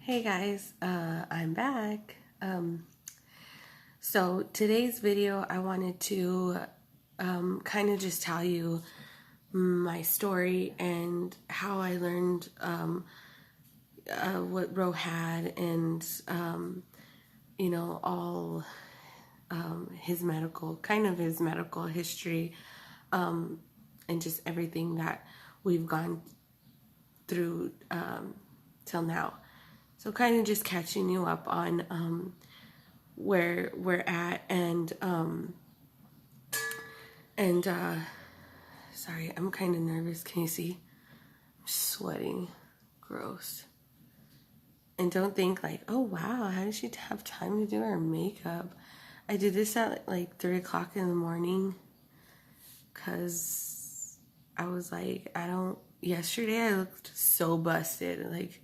Hey guys, I'm back. So today's video, I wanted to kind of just tell you my story and how I learned what Ro had and all his medical history and just everything that we've gone through till now. So kind of just catching you up on where we're at and sorry, I'm kind of nervous. Can you see? I'm sweating. Gross. And don't think like, oh wow, how did she have time to do her makeup? I did this at like 3 o'clock in the morning because I was like, yesterday I looked so busted. Like,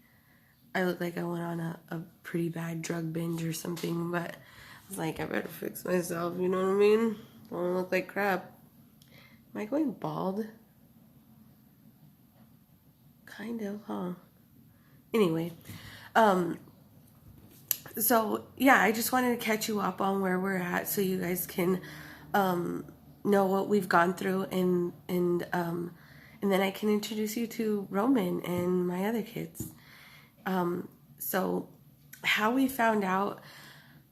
I looked like I went on a pretty bad drug binge or something, but I was like, I better fix myself, you know what I mean? I don't look like crap. Am I going bald? Kind of, huh? Anyway, so yeah, I just wanted to catch you up on where we're at so you guys can know what we've gone through and then I can introduce you to Roman and my other kids. So how we found out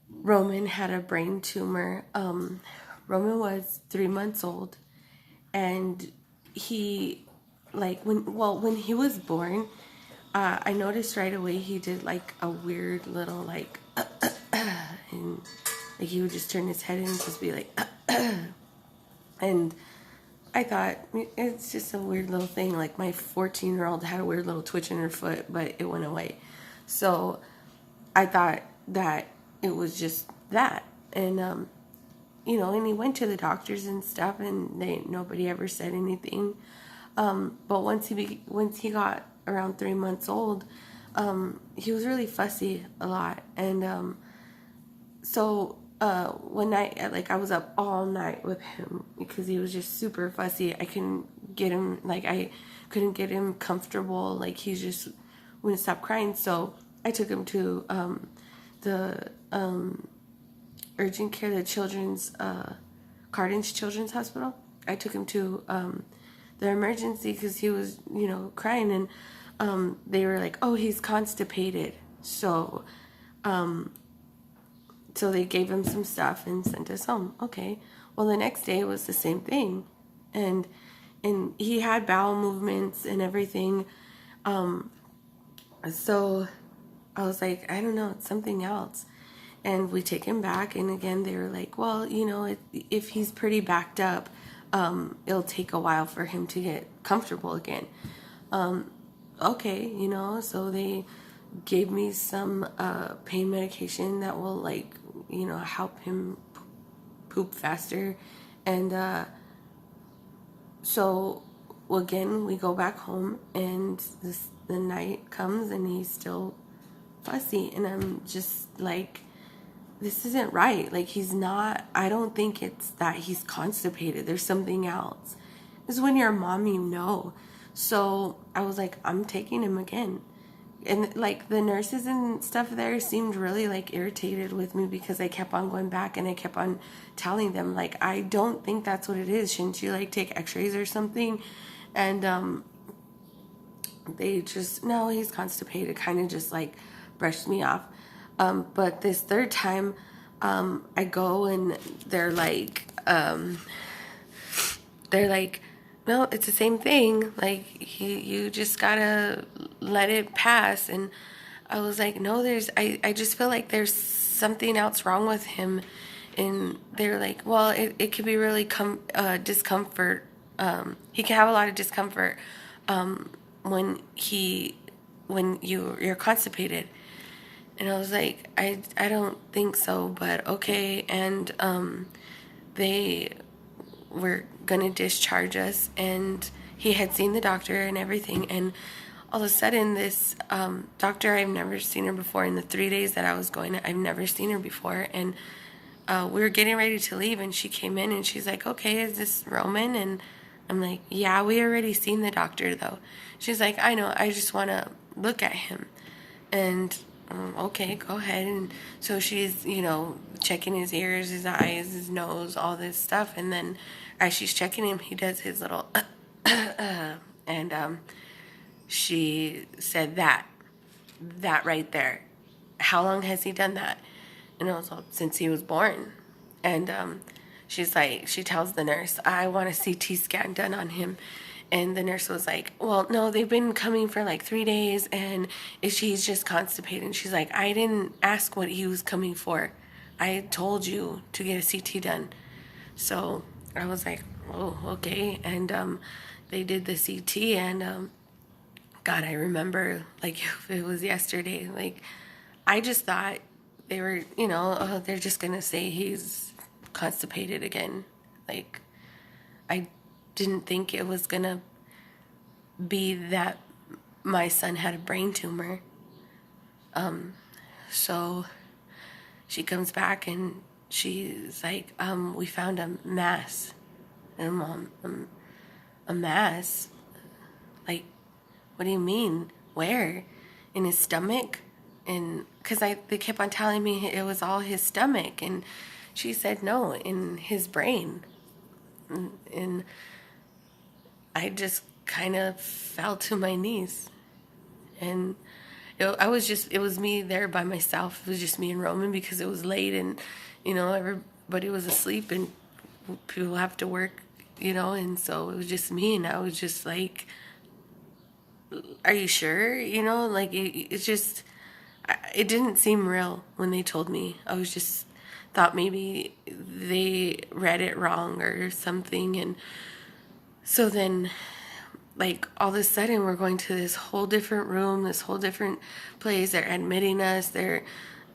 Roman had a brain tumor. Roman was 3 months old, and he, when he was born, I noticed right away he did like a weird little and like he would just turn his head and just be like, and I thought it's just a weird little thing. Like my 14-year-old had a weird little twitch in her foot, but it went away. So I thought that it was just that. And, and he went to the doctors and stuff and nobody ever said anything. But once he got around 3 months old, he was really fussy a lot. And, so one night, I was up all night with him because he was just super fussy. I couldn't get him comfortable. Like he just wouldn't stop crying. So I took him to the urgent care, the children's Cardin's Children's Hospital. I took him to the emergency because he was crying, and they were like, oh, he's constipated. So they gave him some stuff and sent us home. Okay. Well, the next day was the same thing. And he had bowel movements and everything. So I was like, I don't know, it's something else. And we take him back. And again, they were like, well, if he's pretty backed up, it'll take a while for him to get comfortable again. Okay, so they gave me some pain medication that will help him poop faster. And so again, we go back home, and the night comes and he's still fussy, and I'm just like, this isn't right. Like, he's not, I don't think it's that he's constipated. There's something else. This is when you're a mom, So I was like, I'm taking him again. And like the nurses and stuff there seemed really like irritated with me because I kept on going back and I kept on telling them like, I don't think that's what it is. Shouldn't you take x-rays or something? And they just, no, he's constipated, kind of just brushed me off. But this third time, I go and they're like, no, it's the same thing. Like, you just gotta let it pass. And I was like, no, I just feel like there's something else wrong with him. And they're like, well, it could be really discomfort. He can have a lot of discomfort when you're constipated. And I was like, I don't think so, but okay. And they were gonna discharge us, and he had seen the doctor and everything, and all of a sudden this doctor, I've never seen her before. In the 3 days that I was going, I've never seen her before. And we were getting ready to leave, and she came in and she's like, okay, is this Roman? And I'm like, yeah, we already seen the doctor though. She's like, I know, I just want to look at him. And Okay, go ahead. And so she's, checking his ears, his eyes, his nose, all this stuff. And then as she's checking him, he does his little, and she said that right there. How long has he done that? And it was all since he was born. And she's like, she tells the nurse, I want a CT scan done on him. And the nurse was like, well, no, they've been coming for like 3 days and he's just constipated. And she's like, I didn't ask what he was coming for. I told you to get a CT done. So I was like, oh, okay. And they did the CT, and God, I remember like if it was yesterday. Like, I just thought they were, oh, they're just going to say he's constipated again. Like, I didn't think it was going to be that my son had a brain tumor. So she comes back and she's like, we found a mass. And Mom, a mass? Like, what do you mean? Where? In his stomach? And because they kept on telling me it was all his stomach, and she said no, in his brain. And I just kind of fell to my knees, and it was me there by myself. It was just me and Roman because it was late, and everybody was asleep and people have to work, and so it was just me, and I was just like, are you sure? Like it's just, it didn't seem real when they told me. I was just thought maybe they read it wrong or something. And so then, like, all of a sudden we're going to this whole different room, this whole different place. They're admitting us. They're,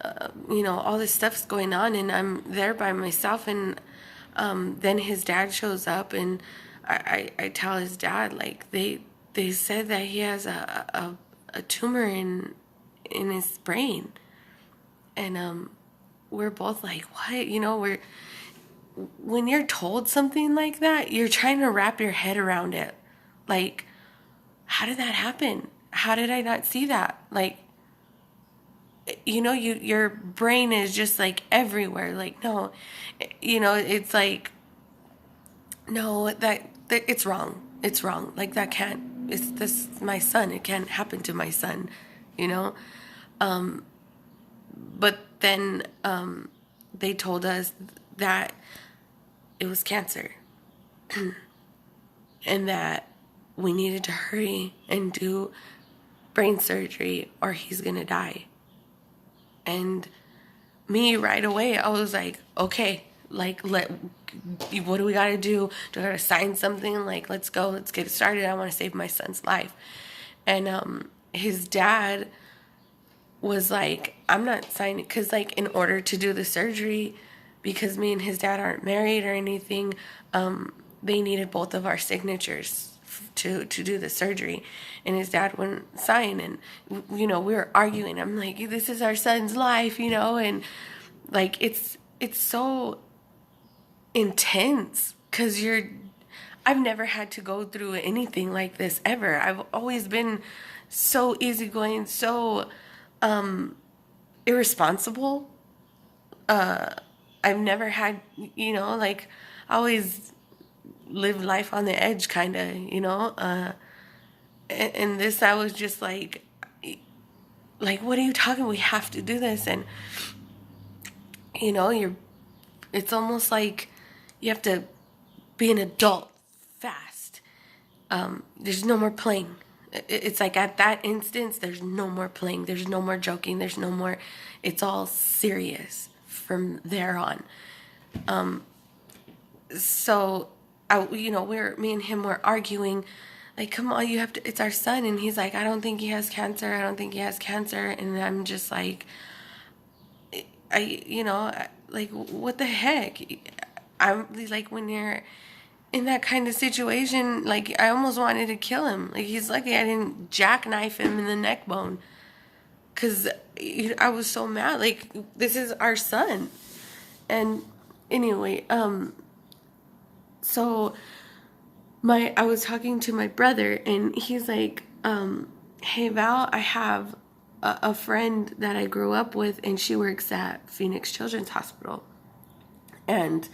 all this stuff's going on, and I'm there by myself. And then his dad shows up, and I tell his dad, like, they said that he has a tumor in his brain. And we're both like, what? When you're told something like that, you're trying to wrap your head around it. Like, how did that happen? How did I not see that? Like, your brain is just like everywhere. Like, no, it's like, no, that it's wrong. It's wrong. Like, that can't, it's this, my son. It can't happen to my son, you know? But then they told us that it was cancer and that we needed to hurry and do brain surgery or he's going to die. And me right away, I was like, okay, like, what do we got to do? Do I got to sign something? Like, let's go, let's get it started. I want to save my son's life. And his dad was like, I'm not signing, because, like, in order to do the surgery, because me and his dad aren't married or anything, they needed both of our signatures to do the surgery, and his dad wouldn't sign. And we were arguing. I'm like, this is our son's life, and like, it's so intense because I've never had to go through anything like this ever. I've always been so easygoing, so irresponsible. I've never had, like, I always lived life on the edge, kind of, and this, I was just like, what are you talking? We have to do this. And, it's almost like you have to be an adult fast. There's no more playing. It's like at that instance, there's no more playing. There's no more joking. There's no more, it's all serious from there on. So me and him were arguing, like, come on, you have to, it's our son. And he's like, I don't think he has cancer. I don't think he has cancer. And I'm just like, like, what the heck? I'm like, when you're in that kind of situation, like, I almost wanted to kill him. Like, he's lucky I didn't jackknife him in the neck bone, because I was so mad. Like, this is our son. And anyway, so I was talking to my brother, and he's like, hey, Val, I have a friend that I grew up with, and she works at Phoenix Children's Hospital, and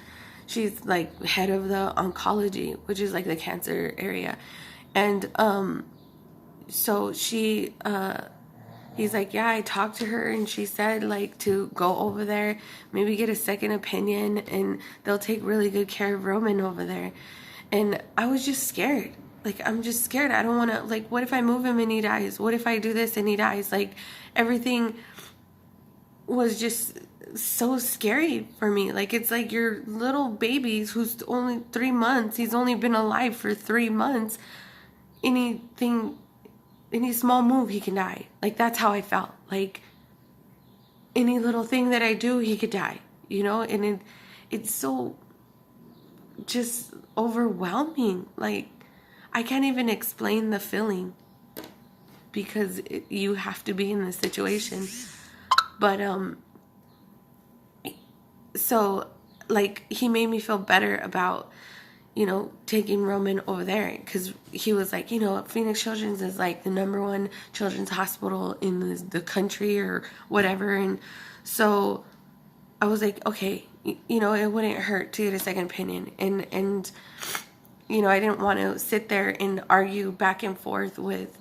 she's like head of the oncology, which is like the cancer area. And so he's like, yeah, I talked to her and she said like to go over there, maybe get a second opinion, and they'll take really good care of Roman over there. And I was just scared. Like, I'm just scared. I don't want to, like, what if I move him and he dies? What if I do this and he dies? Like, everything was just so scary for me. Like, it's like your little baby who's only 3 months. He's only been alive for 3 months. Anything, any small move, he can die. Like, that's how I felt. Like, any little thing that I do, he could die, you know? And it's so just overwhelming. Like, I can't even explain the feeling because you have to be in this situation. But so like he made me feel better about, you know, taking Roman over there, because he was like, you know, Phoenix Children's is like the #1 children's hospital in the country or whatever. And so I was like, okay, you know, it wouldn't hurt to get a second opinion. And you know, I didn't want to sit there and argue back and forth with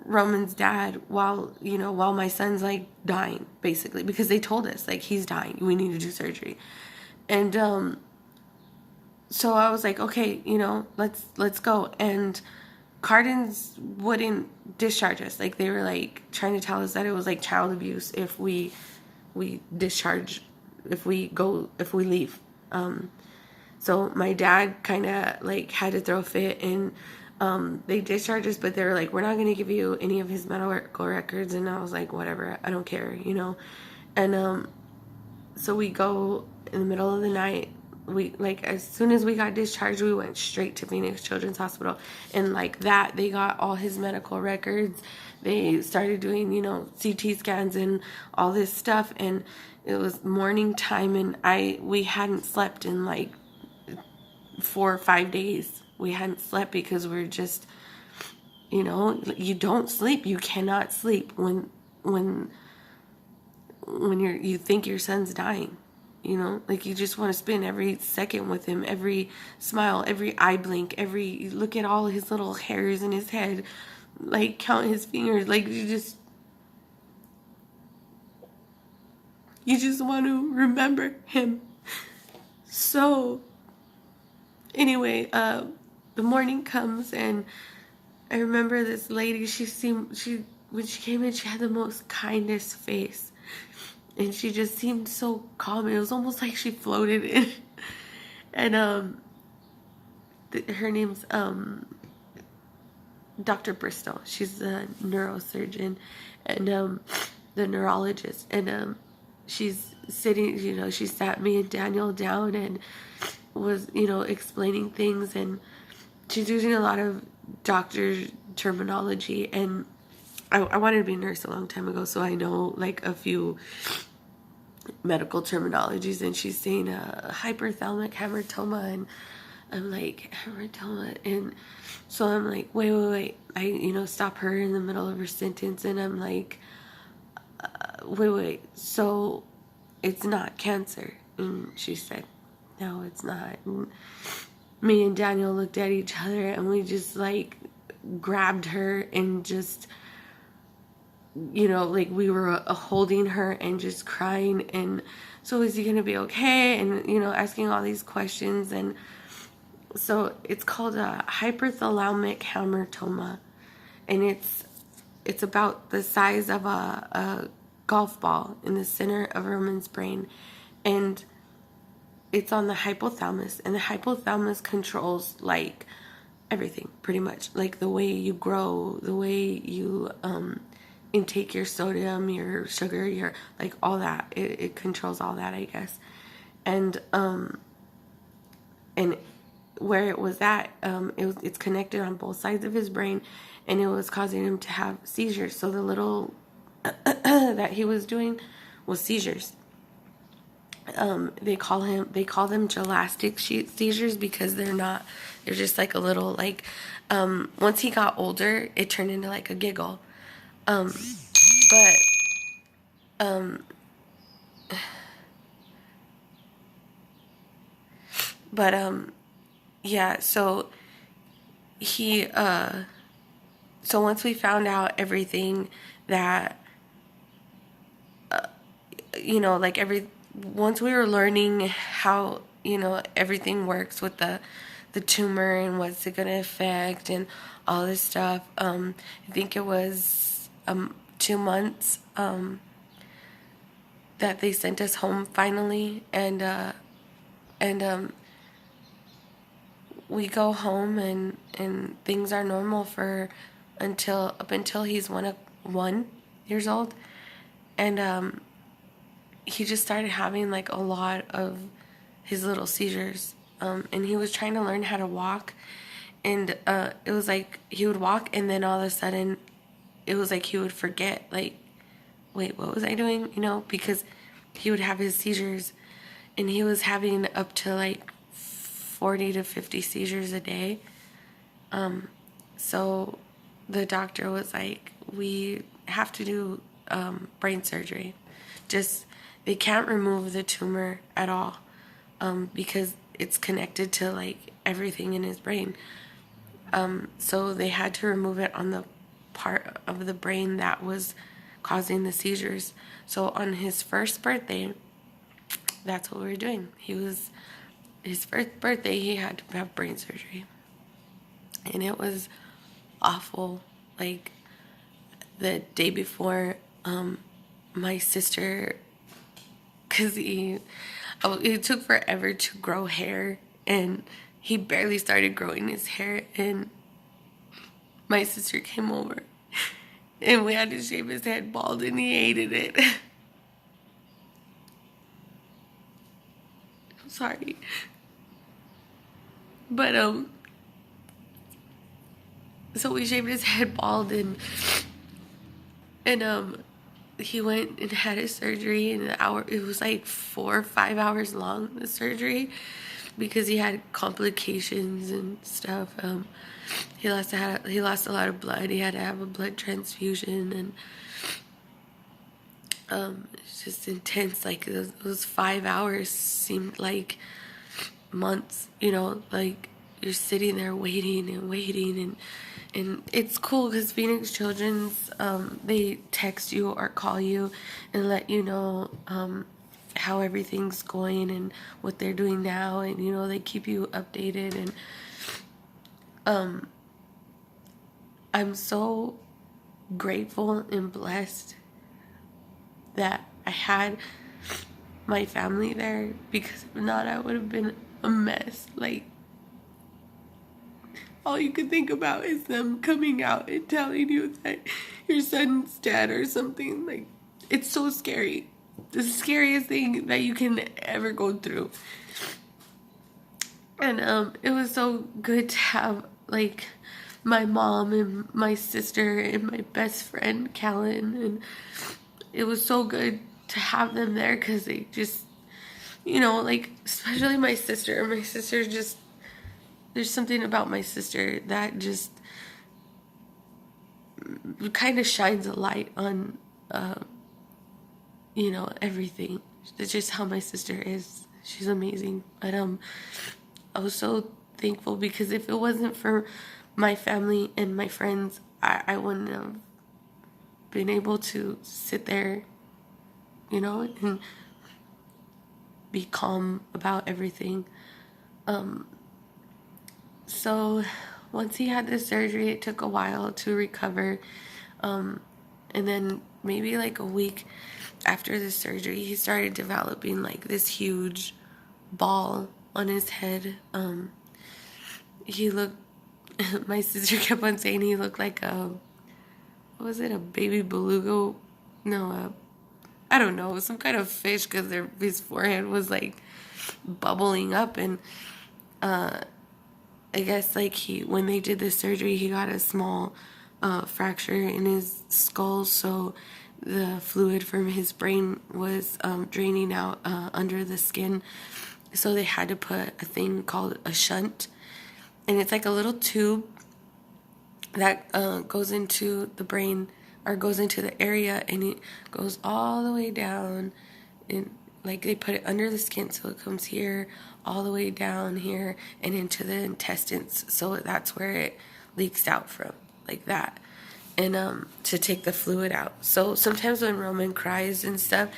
Roman's dad while my son's like dying, basically, because they told us like he's dying, we need to do surgery. And so I was like, okay, you know, let's go. And Cardin's wouldn't discharge us. Like, they were like trying to tell us that it was like child abuse if we discharge, if we leave. So my dad kind of like had to throw a fit, and they discharged us, but they were like, we're not going to give you any of his medical records. And I was like, whatever, I don't care, you know. And so we go in the middle of the night. We, like, as soon as we got discharged, we went straight to Phoenix Children's Hospital, and like that, they got all his medical records. They started doing, you know, CT scans and all this stuff, and it was morning time, and we hadn't slept in like 4 or 5 days. We hadn't slept because we're just, you know, you don't sleep. You cannot sleep when you think your son's dying. You know, like, you just want to spend every second with him, every smile, every eye blink, every look at all his little hairs in his head, like count his fingers. Like, you just want to remember him. So anyway, the morning comes, and I remember this lady, when she came in, she had the most kindest face, and she just seemed so calm. It was almost like she floated in. And her name's Dr. Bristol. She's the neurosurgeon and the neurologist. And she's sitting, you know, she sat me and Daniel down and was, you know, explaining things, and she's using a lot of doctor terminology. And I wanted to be a nurse a long time ago, so I know like a few medical terminologies. And she's saying hyperthalamic hamartoma, and I'm like, hamartoma, and so I'm like, wait, I, you know, stop her in the middle of her sentence, and I'm like, wait, so it's not cancer? And she said, no, it's not. And me and Daniel looked at each other, and we just like grabbed her and just, you know, like we were holding her and just crying. And so, is he gonna be okay? And, you know, asking all these questions. And so it's called a hyperthalamic hamartoma, and it's about the size of a golf ball in the center of Roman's brain, and it's on the hypothalamus, and the hypothalamus controls like everything, pretty much, like the way you grow, the way you intake your sodium, your sugar, your like all that. It controls all that, I guess. And where it was at, it's connected on both sides of his brain, and it was causing him to have seizures. So the little that he was doing was seizures. They call them gelastic seizures, because they're just like a little, like, once he got older, it turned into like a giggle. um but yeah, so he so once we found out everything that like once we were learning how, everything works with the tumor and what's it going to affect and all this stuff, I think it was 2 months that they sent us home finally. And we go home, and things are normal for up until he's 1 years old. And he just started having like a lot of his little seizures, and he was trying to learn how to walk. And it was like he would walk, and then all of a sudden it was like he would forget, like, wait, what was I doing, because he would have his seizures, and he was having up to like 40 to 50 seizures a day. So the doctor was like, we have to do brain surgery. Just, they can't remove the tumor at all, because it's connected to like everything in his brain. So they had to remove it on the part of the brain that was causing the seizures. So on his first birthday, that's what we were doing. His first birthday, he had to have brain surgery. And it was awful. Like, the day before, my sister, because it took forever to grow hair, and he barely started growing his hair, and my sister came over, and we had to shave his head bald, and he hated it. I'm sorry. But, so we shaved his head bald, and he went and had his surgery in an hour. It was like 4 or 5 hours long, the surgery, because he had complications and stuff. He lost a lot of blood. He had to have a blood transfusion, and it's just intense. Like, those 5 hours seemed like months. Like, you're sitting there waiting and waiting, and it's cool because Phoenix Children's, they text you or call you and let you know how everything's going and what they're doing now, and they keep you updated. And I'm so grateful and blessed that I had my family there, because if not, I would have been a mess. Like, all you could think about is them coming out and telling you that your son's dead or something. Like, it's so scary. The scariest thing that you can ever go through. And it was so good to have like my mom and my sister and my best friend Callan, and it was so good to have them there, because they just, like, especially my sister. My sister just, there's something about my sister that just kind of shines a light on, everything. That's just how my sister is. She's amazing. But I was so thankful, because if it wasn't for my family and my friends, I wouldn't have been able to sit there, and be calm about everything. So once he had this surgery, it took a while to recover. And then maybe like a week after the surgery, he started developing like this huge ball on his head. He looked, my sister kept on saying he looked like what was it, a baby beluga? No, I don't know, some kind of fish, because his forehead was like bubbling up. And I guess like when they did this surgery, he got a small fracture in his skull, so the fluid from his brain was draining out under the skin. So they had to put a thing called a shunt, and it's like a little tube that goes into the brain or goes into the area, and it goes all the way down, and like they put it under the skin, so it comes here, all the way down here, and into the intestines. So that's where it leaks out from, like that. And to take the fluid out. So sometimes when Roman cries and stuff,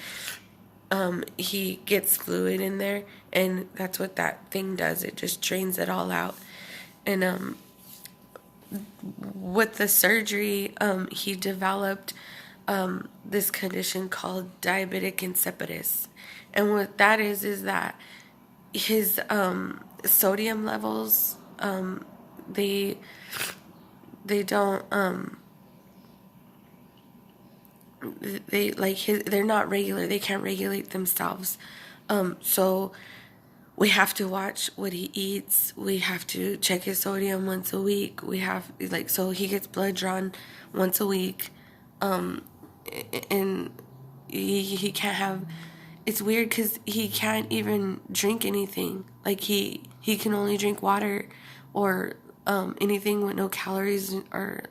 he gets fluid in there, and that's what that thing does. It just drains it all out. And with the surgery, he developed this condition called diabetic insipidus. And what that is that his sodium levels, they don't they're not regular. They can't regulate themselves. So we have to watch what he eats. We have to check his sodium once a week. We have so he gets blood drawn once a week. And he can't have, it's weird because he can't even drink anything. Like he can only drink water or anything with no calories, or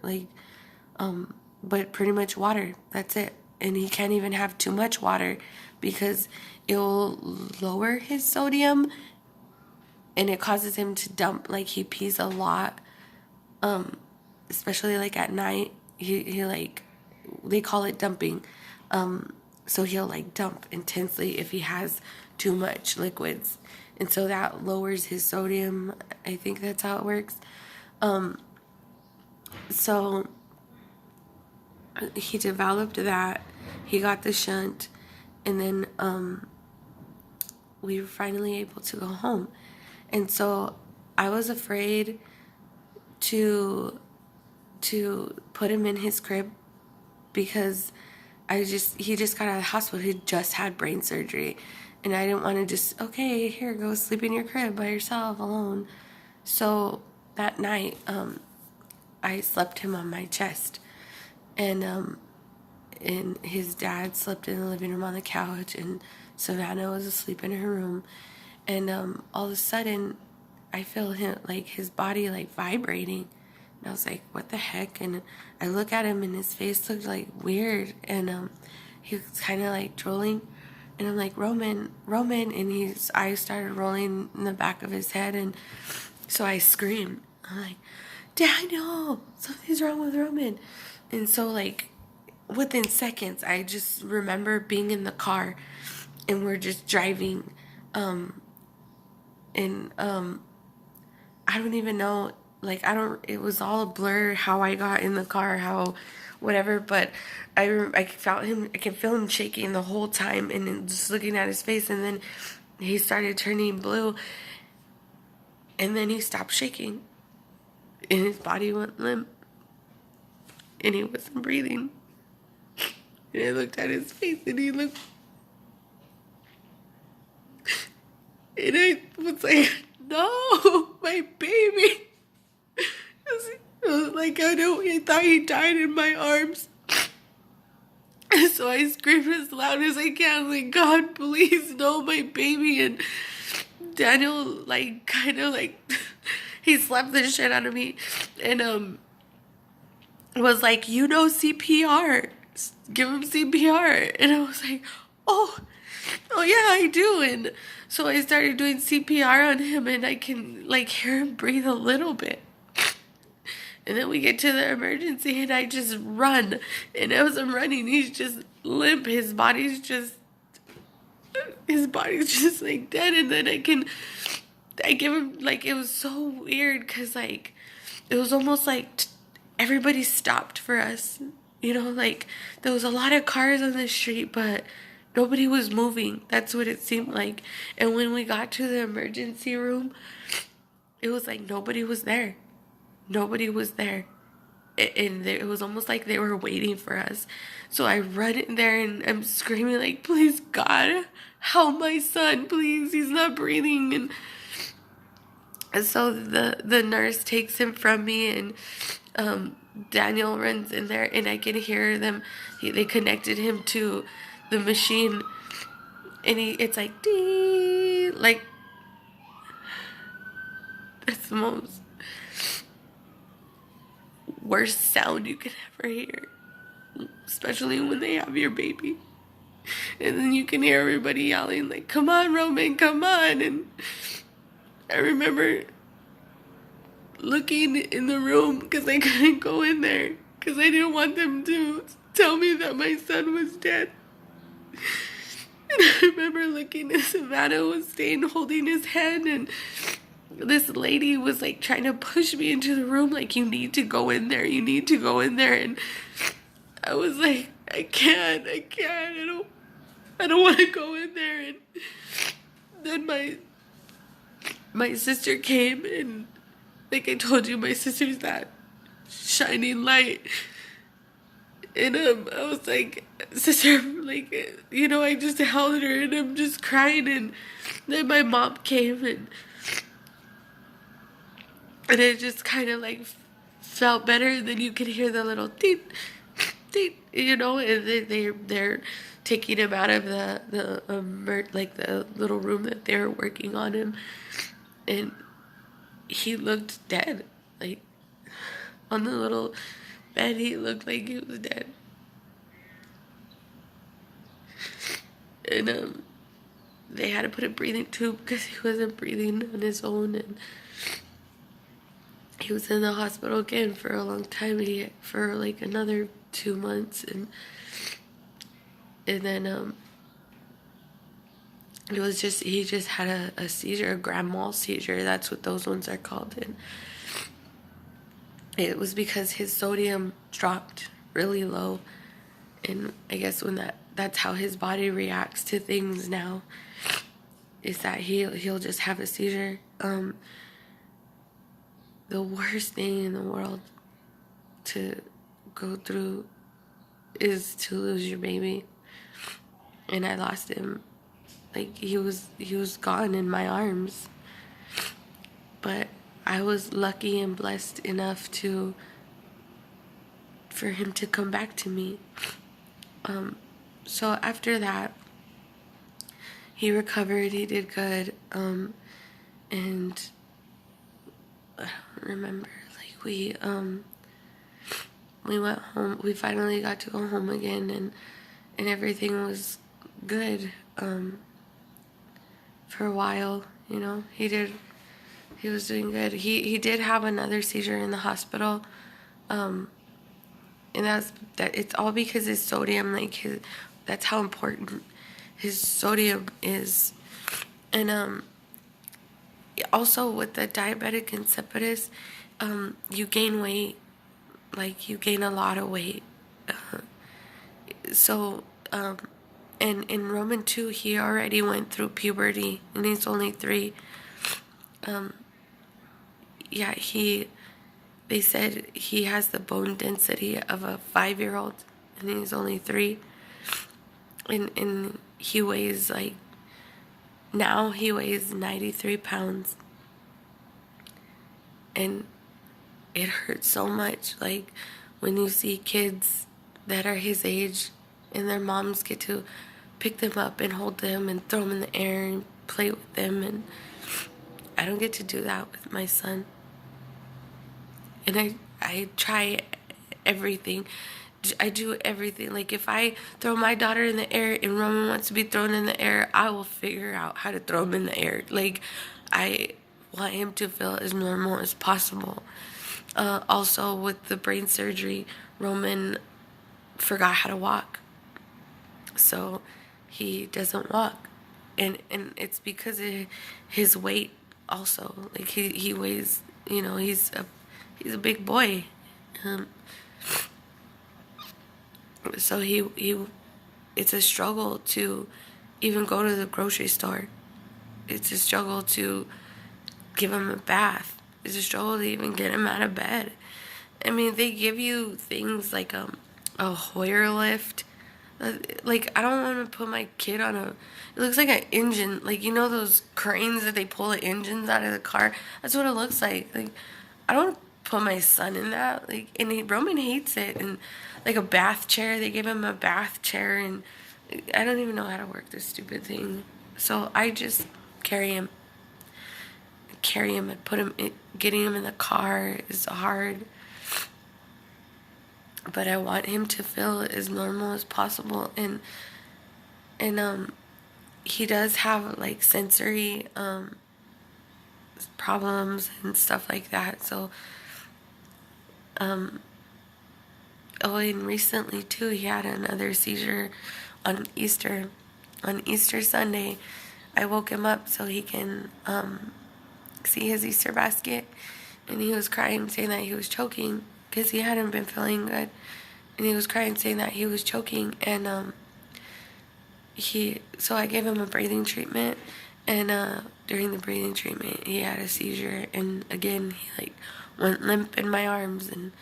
but pretty much water. That's it. And he can't even have too much water because it will lower his sodium, and it causes him to dump. Like he pees a lot, especially like at night. He like, they call it dumping. So he'll like dump intensely if he has too much liquids, and so that lowers his sodium. I think that's how it works. So he developed that. He got the shunt, and then we were finally able to go home. And so I was afraid to put him in his crib because he just got out of the hospital. He just had brain surgery, and I didn't want to just, okay, here, go sleep in your crib by yourself alone. So that night, I slept him on my chest, and his dad slept in the living room on the couch, and Savannah was asleep in her room. And all of a sudden, I feel him, like his body like vibrating. And I was like, what the heck? And I look at him, and his face looked like weird, and he was kind of like drooling. And I'm like, Roman, and his eyes started rolling in the back of his head, and so I screamed. I'm like, Daniel, something's wrong with Roman. And so like within seconds, I just remember being in the car, and we're just driving, and I don't even know, like it was all a blur how I got in the car, how whatever, but I felt him, I can feel him shaking the whole time, and then just looking at his face, and then he started turning blue, and then he stopped shaking, and his body went limp, and he wasn't breathing. And I looked at his face, and he looked, and I was like, no, my baby. It was like, I thought he died in my arms. So I screamed as loud as I can, like, God, please, no, my baby. And Daniel, like, kind of like, he slapped the shit out of me, and was like, you know CPR, give him CPR. And I was like, oh yeah, I do. And so I started doing CPR on him, and I can like hear him breathe a little bit. And then we get to the emergency, and I just run. And as I'm running, he's just limp. His body's just like dead. And then I give him, like, it was so weird because like it was almost like everybody stopped for us. You know, like there was a lot of cars on the street, but nobody was moving. That's what it seemed like. And when we got to the emergency room, it was like nobody was there. Nobody was there. And it was almost like they were waiting for us. So I run in there, and I'm screaming like, please, God, help my son, please. He's not breathing. And so the nurse takes him from me, and Daniel runs in there, and I can hear them. They connected him to the machine, and it's like, dee, like, it's the most worst sound you could ever hear. especially when they have your baby. And then you can hear everybody yelling, like, come on, Roman, come on. And I remember looking in the room because I couldn't go in there because I didn't want them to tell me that my son was dead. And I remember looking and Savannah was staying holding his hand, and this lady was like trying to push me into the room, like, you need to go in there, you need to go in there. And I was like, I can't, I don't want to go in there. And then my sister came, and like I told you, my sister's that shining light. And I was like, sister, like, I just held her and I'm just crying. And then my mom came, and it just kind of like felt better. Then you could hear the little teet, teet, and they're taking him out of the little room that they were working on him, and he looked dead, like on the little bed. He looked like he was dead, and they had to put a breathing tube because he wasn't breathing on his own, and he was in the hospital again for a long time, for like another 2 months, and then he just had a seizure, a grand mal seizure. That's what those ones are called. And it was because his sodium dropped really low, and I guess that's how his body reacts to things now, is that he'll just have a seizure. The worst thing in the world to go through is to lose your baby. And I lost him. Like, he was gone in my arms. But I was lucky and blessed enough for him to come back to me. So after that, he recovered, he did good, and I don't remember, like, we went home. We finally got to go home again, and everything was good for a while. He was doing good. He did have another seizure in the hospital, and it's all because his sodium, like, that's how important his sodium is. And also with the diabetic insipidus, you gain weight, like, you gain a lot of weight. And in Roman 2, he already went through puberty, and he's only 3. They said he has the bone density of a 5-year-old, and he's only 3. And he weighs, like, now he weighs 93 pounds. And it hurts so much, like, when you see kids that are his age and their moms get to pick them up and hold them and throw them in the air and play with them, and I don't get to do that with my son. And I try everything. I do everything. Like, if I throw my daughter in the air and Roman wants to be thrown in the air, I will figure out how to throw him in the air. Like, I want him to feel as normal as possible. Also, with the brain surgery, Roman forgot how to walk. So he doesn't walk. And it's because of his weight also. Like, he weighs, he's a big boy. So it's a struggle to even go to the grocery store. It's a struggle to give him a bath. It's a struggle to even get him out of bed. I mean, they give you things like a Hoyer lift. Like, I don't want to put my kid on it looks like an engine. Like, those cranes that they pull the engines out of the car? That's what it looks like. Like, I don't put my son in that. Like, and Roman hates it. And like a bath chair, they give him a bath chair, and I don't even know how to work this stupid thing. So I just carry him and getting him in the car is hard. but I want him to feel as normal as possible. And he does have like sensory problems and stuff like that. So oh, and recently too, he had another seizure on Easter. On Easter Sunday, I woke him up so he can see his Easter basket, and he was crying, saying that he was choking because he hadn't been feeling good, and he was crying, saying that he was choking, and so I gave him a breathing treatment, and during the breathing treatment, he had a seizure, and again, he like went limp in my arms, and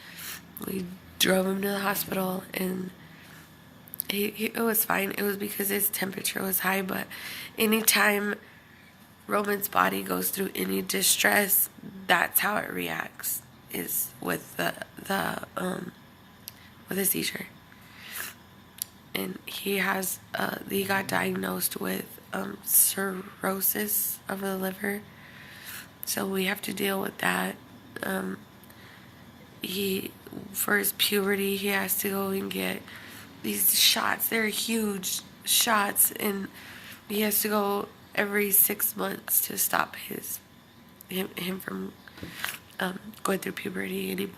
we drove him to the hospital, and it was fine. It was because his temperature was high, but anytime Roman's body goes through any distress, that's how it reacts, is with with a seizure. And he got diagnosed with cirrhosis of the liver, so we have to deal with that. For his puberty, he has to go and get these shots. They're huge shots, and he has to go every 6 months to stop him from going through puberty anymore.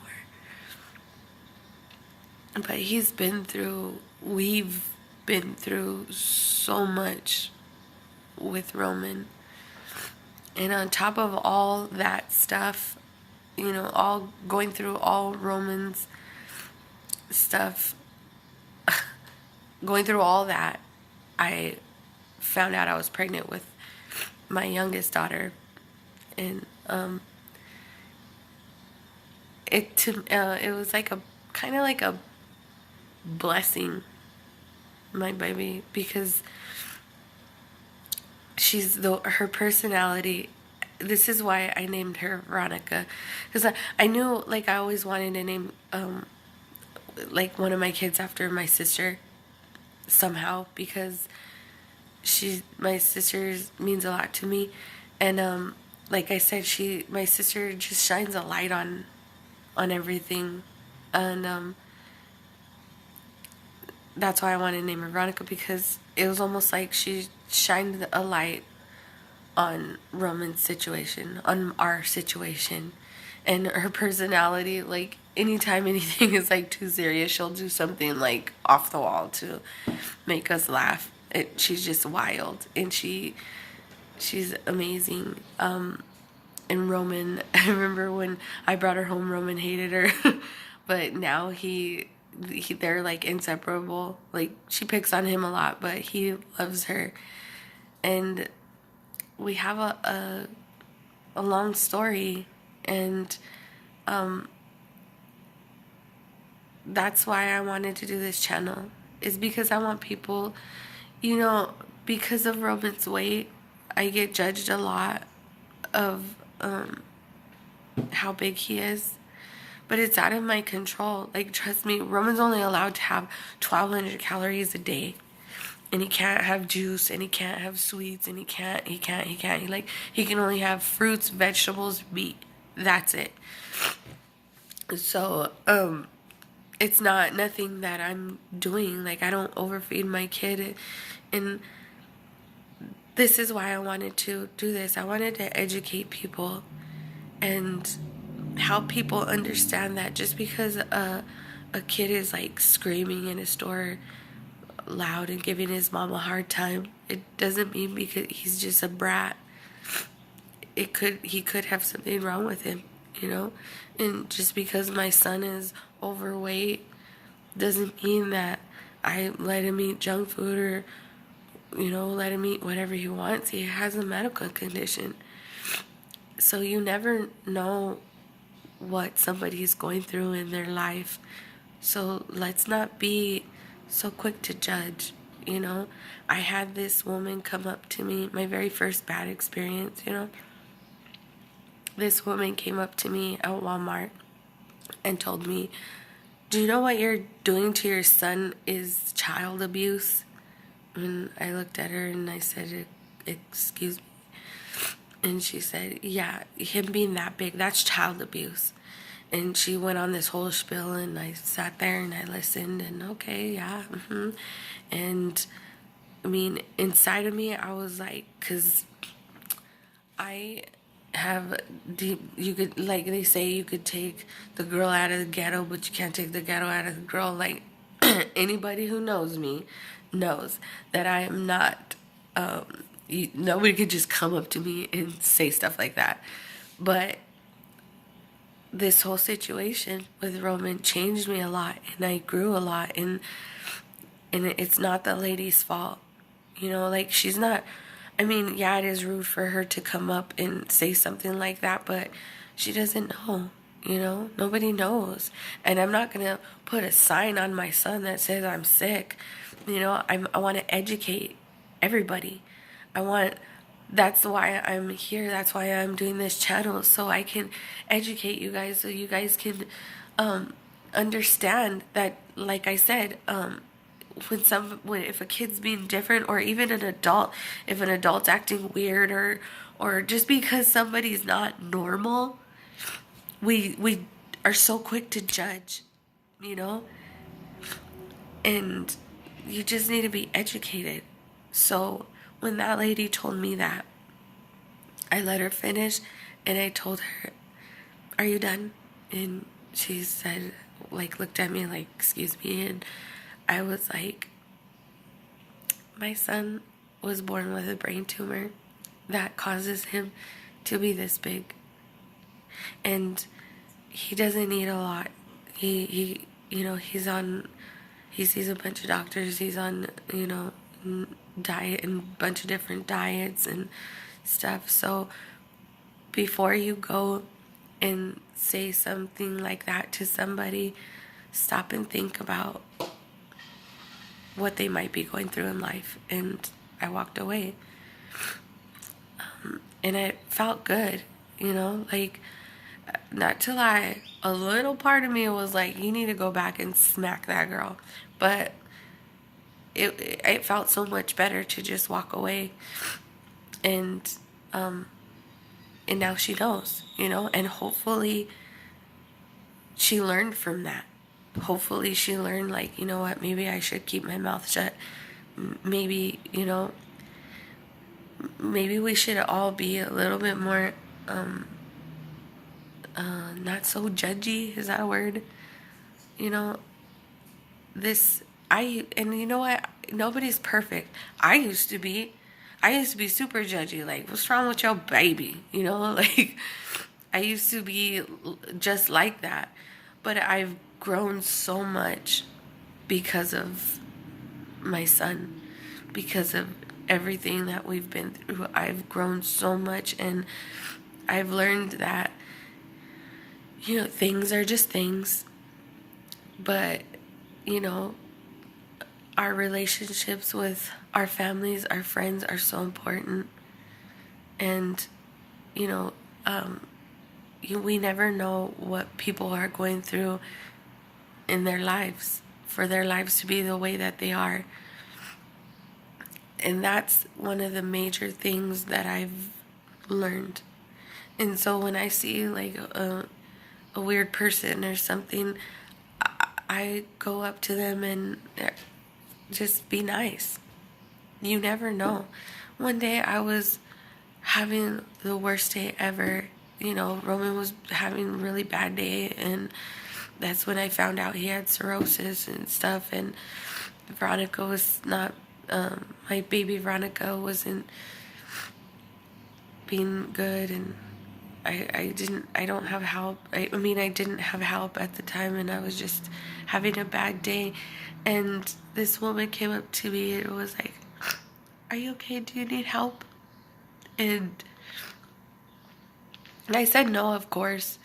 But we've been through so much with Roman. And on top of all that stuff, all going through all Roman's stuff, going through all that, I found out I was pregnant with my youngest daughter. And it was like a kind of like a blessing, my baby, because her personality. This is why I named her Veronica, because I knew, like, I always wanted to name like one of my kids after my sister somehow, because my sister means a lot to me, and like I said, my sister just shines a light on everything, and that's why I wanted to name her Veronica, because it was almost like she shined a light on Roman's situation, on our situation, and her personality. Like, anytime anything is like too serious, she'll do something like off the wall to make us laugh. She's just wild, and she's amazing. And Roman, I remember when I brought her home, Roman hated her, but now they're like inseparable. Like, she picks on him a lot, but he loves her, and we have a long story, and that's why I wanted to do this channel, is because I want people, because of Roman's weight, I get judged a lot of how big he is, but it's out of my control. Like, trust me, Roman's only allowed to have 1,200 calories a day. And he can't have juice, and he can't have sweets, and he can't. He can only have fruits, vegetables, meat. That's it. So, it's nothing that I'm doing. Like, I don't overfeed my kid. And this is why I wanted to do this. I wanted to educate people and help people understand that just because a kid is like screaming in a store loud and giving his mom a hard time, it doesn't mean because he's just a brat. He could have something wrong with him, and just because my son is overweight doesn't mean that I let him eat junk food, or let him eat whatever he wants. He has a medical condition, so you never know what somebody's going through in their life. So let's not be so quick to judge. I had this woman come up to me, my very first bad experience. This woman came up to me at Walmart and told me, "Do you know what you're doing to your son is child abuse?" And I looked at her and I said, "Excuse me?" And she said, "Yeah, him being that big, that's child abuse." And she went on this whole spiel, and I sat there and I listened, and okay, yeah, And I mean, inside of me, I was like, because I have deep, you could, like they say, you could take the girl out of the ghetto, but you can't take the ghetto out of the girl. Like, anybody who knows me knows that I am not, nobody could just come up to me and say stuff like that. But this whole situation with Roman changed me a lot, and I grew a lot, and it's not the lady's fault. You know, like, she's not, I mean, yeah, it is rude for her to come up and say something like that, but she doesn't know, you know? Nobody knows. And I'm not going to put a sign on my son that says I'm sick. You know, I want to educate everybody. I want, that's why I'm here. That's why I'm doing this channel, so I can educate you guys, so you guys can understand that, like I said, when if a kid's being different, or even an adult, if an adult's acting weird, or just because somebody's not normal, we are so quick to judge, you know? And you just need to be educated. So when that lady told me that, I let her finish, and I told her, "Are you done?" And she said, like, looked at me like, "Excuse me." And I was like, my son was born with a brain tumor that causes him to be this big. And he doesn't eat a lot. He you know, he sees a bunch of doctors. He's on, you know, diet and a bunch of different diets and stuff. So before you go and say something like that to somebody, stop and think about what they might be going through in life. And I walked away. And it felt good, you know, like, not to lie, a little part of me was like, you need to go back and smack that girl. But it felt so much better to just walk away. And now she knows, you know, and hopefully she learned from that. Hopefully she learned, like, you know what, maybe I should keep my mouth shut. Maybe, you know, maybe we should all be a little bit more, not so judgy. Is that a word? You know, and you know what? Nobody's perfect. I used to be super judgy. Like, what's wrong with your baby? You know, like, I used to be just like that. But I've grown so much because of my son, because of everything that we've been through. I've grown so much, and I've learned that, you know, things are just things. But, you know, our relationships with our families, our friends are so important. And, you know, we never know what people are going through in their lives, for their lives to be the way that they are. And that's one of the major things that I've learned. And so when I see, like, a weird person or something, I go up to them and just be nice. You never know. One day I was having the worst day ever. You know, Roman was having a really bad day, and that's when I found out he had cirrhosis and stuff. And Veronica was not, my baby Veronica wasn't being good, and I don't have help. I mean, I didn't have help at the time, and I was just having a bad day. And this woman came up to me and was like, "Are you okay? Do you need help?" And I said no, of course.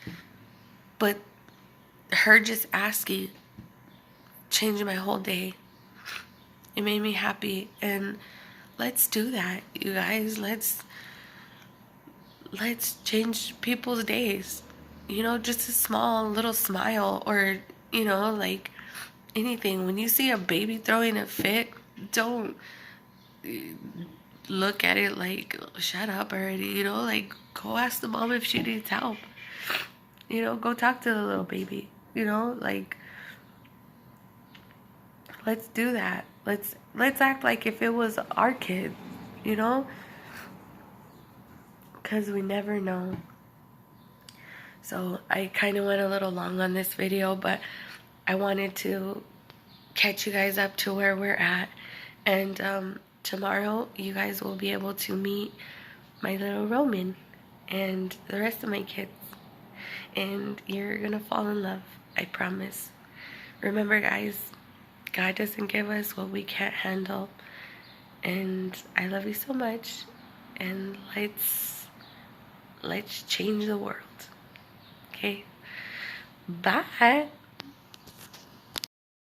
But her just asking changed my whole day. It made me happy. And let's do that, you guys. Let's change people's days. You know, just a small little smile, or, you know, like, anything. When you see a baby throwing a fit, don't look at it like, shut up already, you know, like, go ask the mom if she needs help. You know, go talk to the little baby. You know, like, let's do that. Let's act like if it was our kid, you know? Because we never know. So I kind of went a little long on this video, but I wanted to catch you guys up to where we're at. And tomorrow you guys will be able to meet my little Roman and the rest of my kids. And you're going to fall in love. I promise. Remember, guys, God doesn't give us what we can't handle. And I love you so much. And let's change the world. Okay? Bye.